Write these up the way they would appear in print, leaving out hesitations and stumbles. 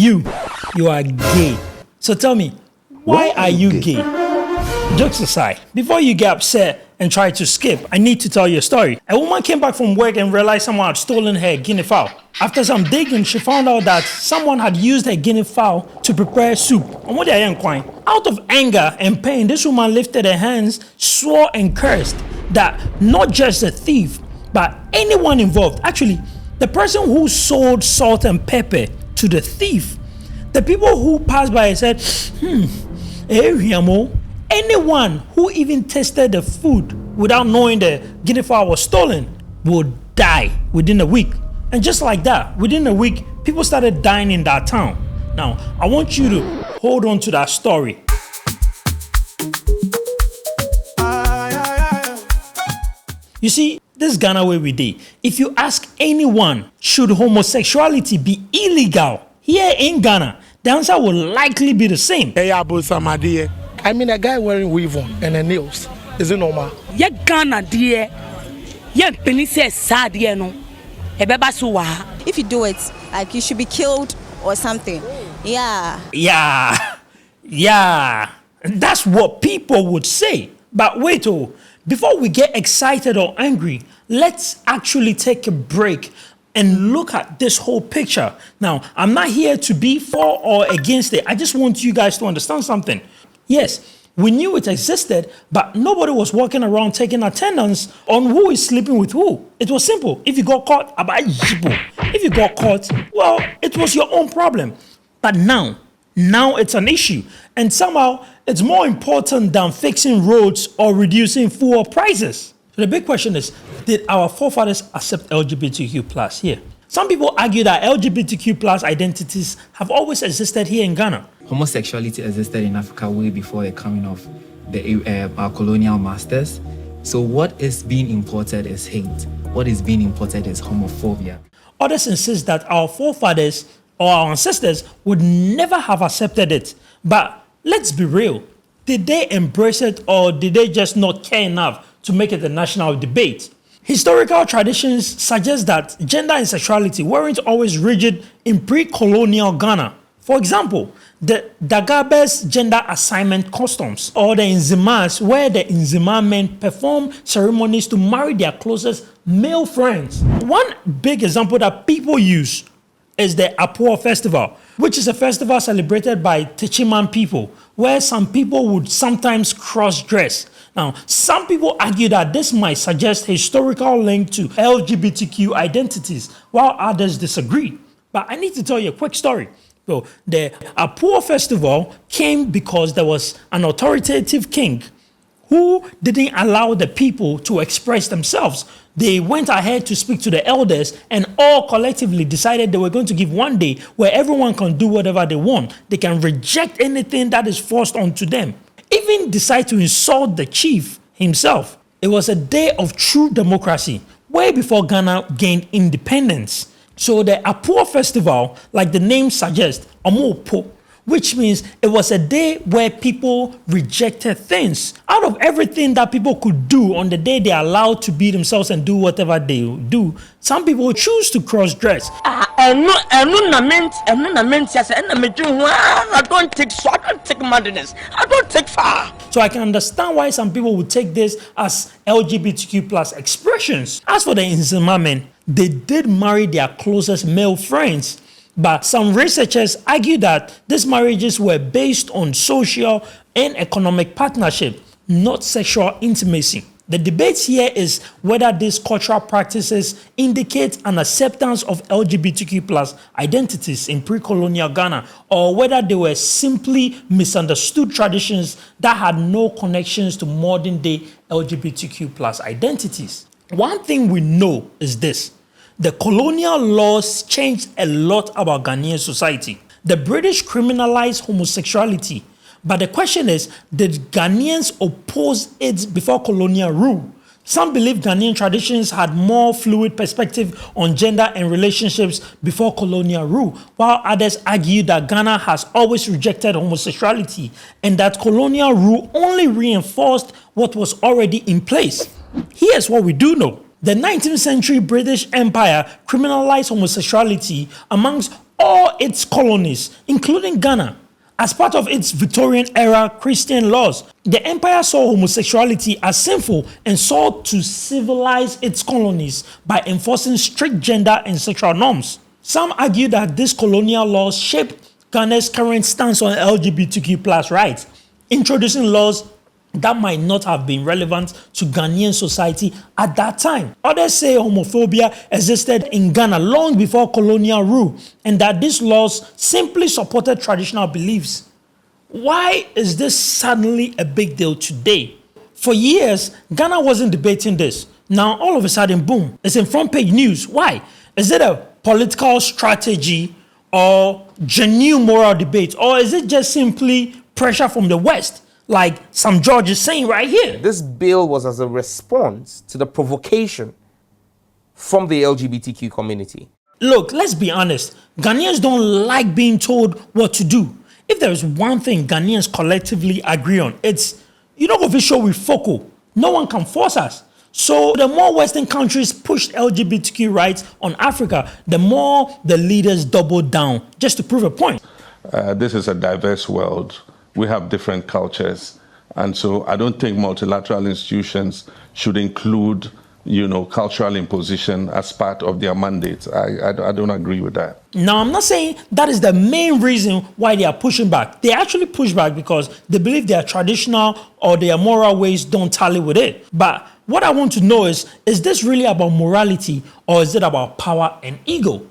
You are gay. So tell me, why are you gay? Jokes aside, before you get upset and try to skip, I need to tell you a story. A woman came back from work and realized someone had stolen her guinea fowl. After some digging, she found out that someone had used her guinea fowl to prepare soup. Out of anger and pain, this woman lifted her hands, swore and cursed that not just the thief, but anyone involved, actually, the person who sold salt and pepper to the thief, the people who passed by and said, anyone who even tasted the food without knowing the guinea fowl was stolen would die within a week. And just like that, within a week, people started dying in that town. Now, I want you to hold on to that story. You see, this Ghana where we did. If you ask anyone, should homosexuality be illegal here in Ghana, the answer will likely be the same. I mean, a guy wearing weave on and a nails. Is it normal? Yeah, Ghana, dear. Yeah, Penny says, sad, yeah, no. If you do it, like you should be killed or something. Yeah. That's what people would say. But wait, before we get excited or angry, let's actually take a break and look at this whole picture. Now, I'm not here to be for or against it. I just want you guys to understand something. Yes, we knew it existed, but nobody was walking around taking attendance on who is sleeping with who. It was simple. If you got caught, well, it was your own problem. But now it's an issue. And somehow it's more important than fixing roads or reducing fuel prices. So the big question is, did our forefathers accept LGBTQ plus here? Some people argue that LGBTQ plus identities have always existed here in Ghana. Homosexuality existed in Africa way before the coming of our colonial masters. So what is being imported is hate. What is being imported is homophobia. Others insist that our forefathers or our ancestors would never have accepted it. But let's be real. Did they embrace it or did they just not care enough to make it a national debate? Historical traditions suggest that gender and sexuality weren't always rigid in pre-colonial Ghana. For example, the Dagabe's gender assignment customs, or the Nzimas, where the Nzima men perform ceremonies to marry their closest male friends. One big example that people use is the Apua festival, which is a festival celebrated by Techiman people, where some people would sometimes cross-dress. Now, some people argue that this might suggest a historical link to LGBTQ identities, while others disagree. But I need to tell you a quick story. So, the Apua festival came because there was an authoritative king who didn't allow the people to express themselves. They went ahead to speak to the elders and all collectively decided they were going to give one day where everyone can do whatever they want. They can reject anything that is forced onto them. Even decide to insult the chief himself. It was a day of true democracy, way before Ghana gained independence. So the Apua festival, like the name suggests, Amopo, which means it was a day where people rejected things. Out of everything that people could do on the day they are allowed to be themselves and do whatever they do, some people choose to cross-dress. I don't take madness. I don't take far. So I can understand why some people would take this as LGBTQ plus expressions. As for the Nzima men, they did marry their closest male friends. But some researchers argue that these marriages were based on social and economic partnership, not sexual intimacy. The debate here is whether these cultural practices indicate an acceptance of LGBTQ plus identities in pre-colonial Ghana, or whether they were simply misunderstood traditions that had no connections to modern day LGBTQ plus identities. One thing we know is this: the colonial laws changed a lot about Ghanaian society. The British criminalized homosexuality. But the question is, did Ghanaians oppose it before colonial rule? Some believe Ghanaian traditions had more fluid perspective on gender and relationships before colonial rule, while others argue that Ghana has always rejected homosexuality and that colonial rule only reinforced what was already in place. Here's what we do know. The 19th century British Empire criminalized homosexuality amongst all its colonies, including Ghana. As part of its Victorian-era Christian laws, the empire saw homosexuality as sinful and sought to civilize its colonies by enforcing strict gender and sexual norms. Some argue that these colonial laws shaped Ghana's current stance on LGBTQ+ rights, introducing laws that might not have been relevant to Ghanaian society at that time. Others say homophobia existed in Ghana long before colonial rule and that these laws simply supported traditional beliefs. Why is this suddenly a big deal today? For years, Ghana wasn't debating this. Now, all of a sudden, boom, it's in front page news. Why? Is it a political strategy or genuine moral debate? Or is it just simply pressure from the West? Like some George is saying right here. This bill was as a response to the provocation from the LGBTQ community. Look, let's be honest. Ghanaians don't like being told what to do. If there is one thing Ghanaians collectively agree on, it's you don't official with FOCO. No one can force us. So the more Western countries pushed LGBTQ rights on Africa, the more the leaders doubled down just to prove a point. This is a diverse world. We have different cultures. And so I don't think multilateral institutions should include, cultural imposition as part of their mandate. I don't agree with that. Now, I'm not saying that is the main reason why they are pushing back. They actually push back because they believe their traditional or their moral ways don't tally with it. But what I want to know is this really about morality or is it about power and ego?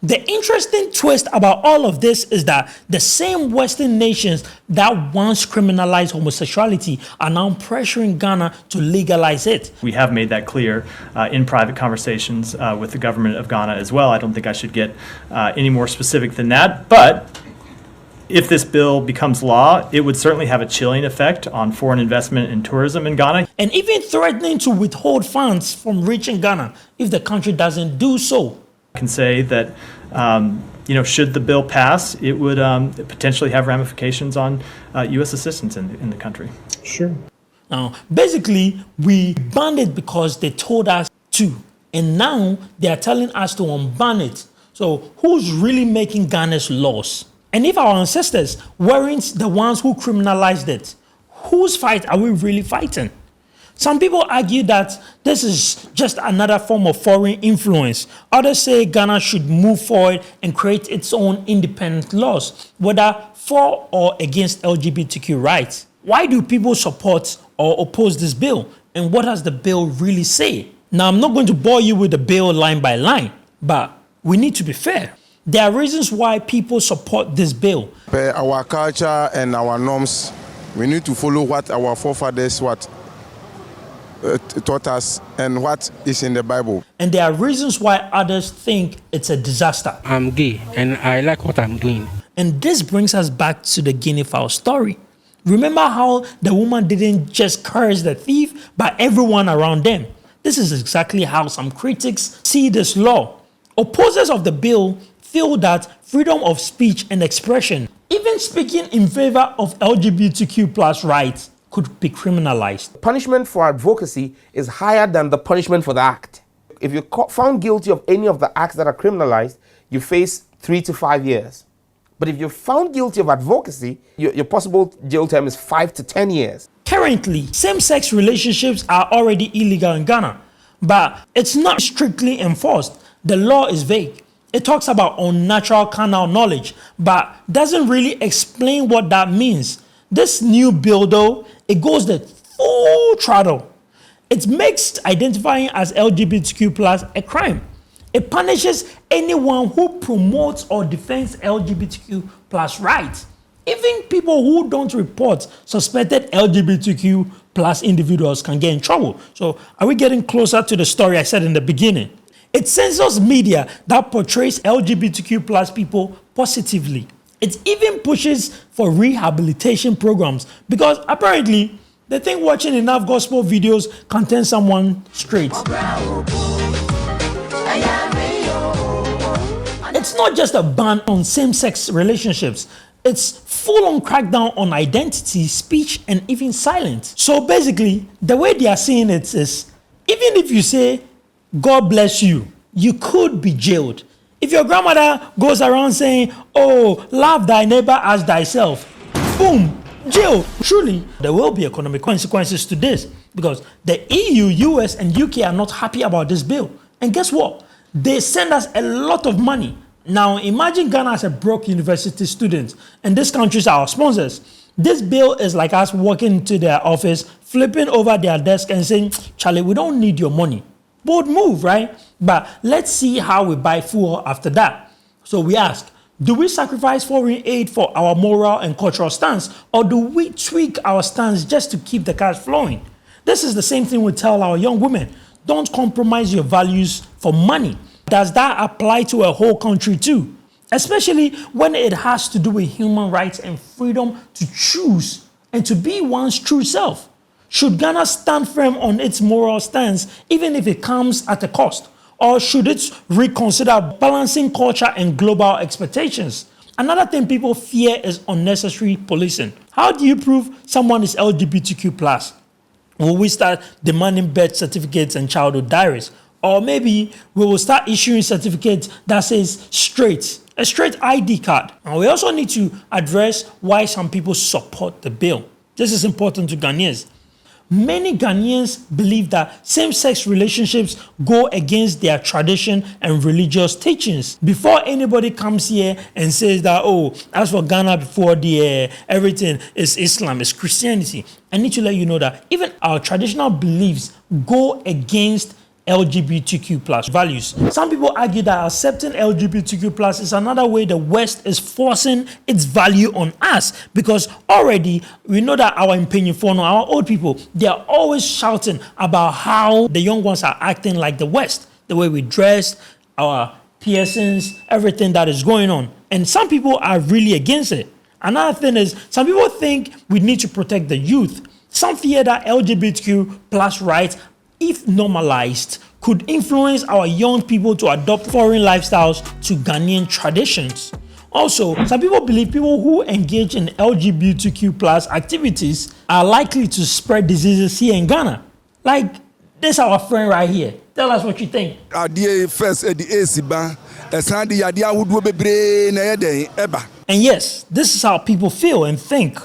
The interesting twist about all of this is that the same Western nations that once criminalized homosexuality are now pressuring Ghana to legalize it. We have made that clear in private conversations with the government of Ghana as well. I don't think I should get any more specific than that. But if this bill becomes law, it would certainly have a chilling effect on foreign investment and tourism in Ghana. And even threatening to withhold funds from reaching Ghana if the country doesn't do so. I can say that, should the bill pass, it would potentially have ramifications on U.S. assistance in the country. Sure. Now, basically, we banned it because they told us to. And now they are telling us to unban it. So who's really making Ghana's laws? And if our ancestors weren't the ones who criminalized it, whose fight are we really fighting? Some people argue that this is just another form of foreign influence. Others say Ghana should move forward and create its own independent laws, whether for or against LGBTQ rights. Why do people support or oppose this bill? And what does the bill really say? Now, I'm not going to bore you with the bill line by line, but we need to be fair. There are reasons why people support this bill. Per our culture and our norms, we need to follow what our forefathers taught us and what is in the Bible. And there are reasons why others think it's a disaster. I'm gay and I like what I'm doing. And this brings us back to the guinea fowl story. Remember how the woman didn't just curse the thief, but everyone around them. This is exactly how some critics see this law. Opposers of the bill feel that freedom of speech and expression, even speaking in favor of LGBTQ+ rights, could be criminalized. Punishment for advocacy is higher than the punishment for the act. If you're found guilty of any of the acts that are criminalized, you face 3 to 5 years. But if you're found guilty of advocacy, your possible jail term is 5 to 10 years. Currently, same-sex relationships are already illegal in Ghana, but it's not strictly enforced. The law is vague. It talks about unnatural carnal knowledge, but doesn't really explain what that means. This new bill, though, it goes the full throttle. It makes identifying as LGBTQ+ a crime. It punishes anyone who promotes or defends LGBTQ+ rights. Even people who don't report suspected LGBTQ+ individuals can get in trouble. So are we getting closer to the story I said in the beginning? It censors media that portrays LGBTQ+ people positively. It even pushes for rehabilitation programs because apparently they think watching enough gospel videos can turn someone straight. It's not just a ban on same-sex relationships. It's full-on crackdown on identity, speech, and even silence. So basically, the way they are seeing it is, even if you say, God bless you, you could be jailed. If your grandmother goes around saying, oh, love thy neighbor as thyself, boom, jail. Truly, there will be economic consequences to this because the EU, US, and UK are not happy about this bill. And guess what? They send us a lot of money. Now, imagine Ghana as a broke university student, and these countries are our sponsors. This bill is like us walking into their office, flipping over their desk and saying, Charlie, we don't need your money. Bold move, right? But let's see how we buy fuel after that. So we ask, do we sacrifice foreign aid for our moral and cultural stance, or do we tweak our stance just to keep the cash flowing? This is the same thing we tell our young women. Don't compromise your values for money. Does that apply to a whole country too? Especially when it has to do with human rights and freedom to choose and to be one's true self. Should Ghana stand firm on its moral stance even if it comes at a cost? Or should it reconsider balancing culture and global expectations? Another thing people fear is unnecessary policing. How do you prove someone is LGBTQ+? Will we start demanding birth certificates and childhood diaries? Or maybe we will start issuing certificates that says straight, a straight ID card. And we also need to address why some people support the bill. This is important to Ghanaians. Many Ghanaians believe that same-sex relationships go against their tradition and religious teachings. Before anybody comes here and says that, oh, as for Ghana before the everything is Islam, is Christianity, I need to let you know that even our traditional beliefs go against LGBTQ+ values. Some people argue that accepting LGBTQ+ is another way the West is forcing its value on us, because already we know that our Impenyifono, our old people, they are always shouting about how the young ones are acting like the West, the way we dress, our piercings, everything that is going on. And some people are really against it. Another thing is, some people think we need to protect the youth. Some fear that LGBTQ+ rights, if normalized, could influence our young people to adopt foreign lifestyles to Ghanaian traditions. Also, some people believe people who engage in LGBTQ+ activities are likely to spread diseases here in Ghana. Like this our friend right here. Tell us what you think. And yes, this is how people feel and think.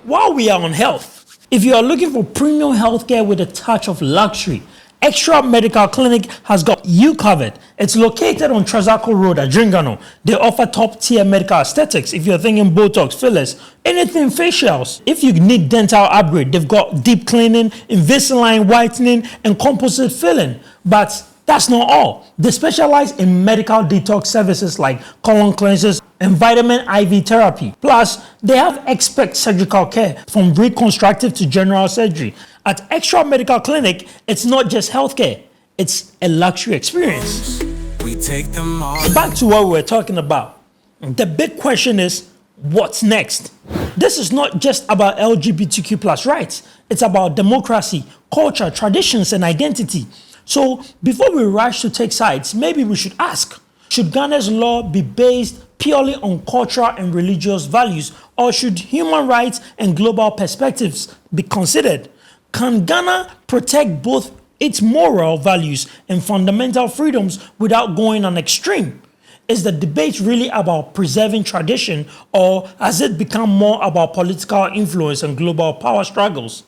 While we are on health, if you are looking for premium healthcare with a touch of luxury, Extra Medical Clinic has got you covered. It's located on Trazako Road at Dringano. They offer top-tier medical aesthetics if you're thinking Botox, fillers, anything facials. If you need dental upgrade, they've got deep cleaning, Invisalign whitening, and composite filling. But that's not all. They specialize in medical detox services like colon cleansers and vitamin IV therapy. Plus, they have expert surgical care from reconstructive to general surgery. At Extra Medical Clinic, it's not just healthcare, it's a luxury experience. We take them all. Back to what we were talking about. The big question is, what's next? This is not just about LGBTQ+ rights. It's about democracy, culture, traditions, and identity. So before we rush to take sides, maybe we should ask, should Ghana's law be based purely on cultural and religious values, or should human rights and global perspectives be considered? Can Ghana protect both its moral values and fundamental freedoms without going on extreme? Is the debate really about preserving tradition, or has it become more about political influence and global power struggles?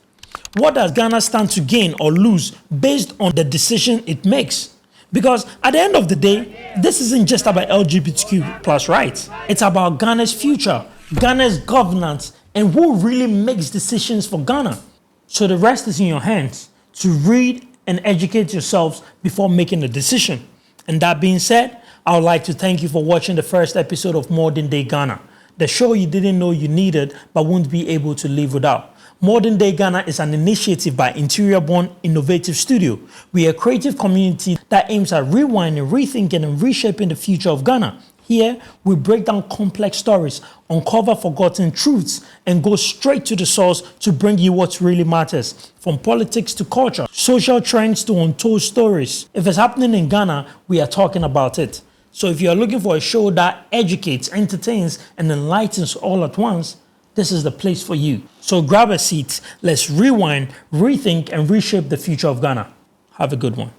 What does Ghana stand to gain or lose based on the decision it makes? Because at the end of the day, this isn't just about LGBTQ+ rights. It's about Ghana's future, Ghana's governance, and who really makes decisions for Ghana. So the rest is in your hands to read and educate yourselves before making a decision. And that being said, I would like to thank you for watching the first episode of Modern Day Ghana, the show you didn't know you needed but won't be able to live without. Modern Day Ghana is an initiative by Interior Born Innovative Studio. We are a creative community that aims at rewinding, rethinking, and reshaping the future of Ghana. Here, we break down complex stories, uncover forgotten truths, and go straight to the source to bring you what really matters. From politics to culture, social trends to untold stories. If it's happening in Ghana, we are talking about it. So if you're looking for a show that educates, entertains, and enlightens all at once, this is the place for you. So grab a seat, let's rewind, rethink, and reshape the future of Ghana. Have a good one.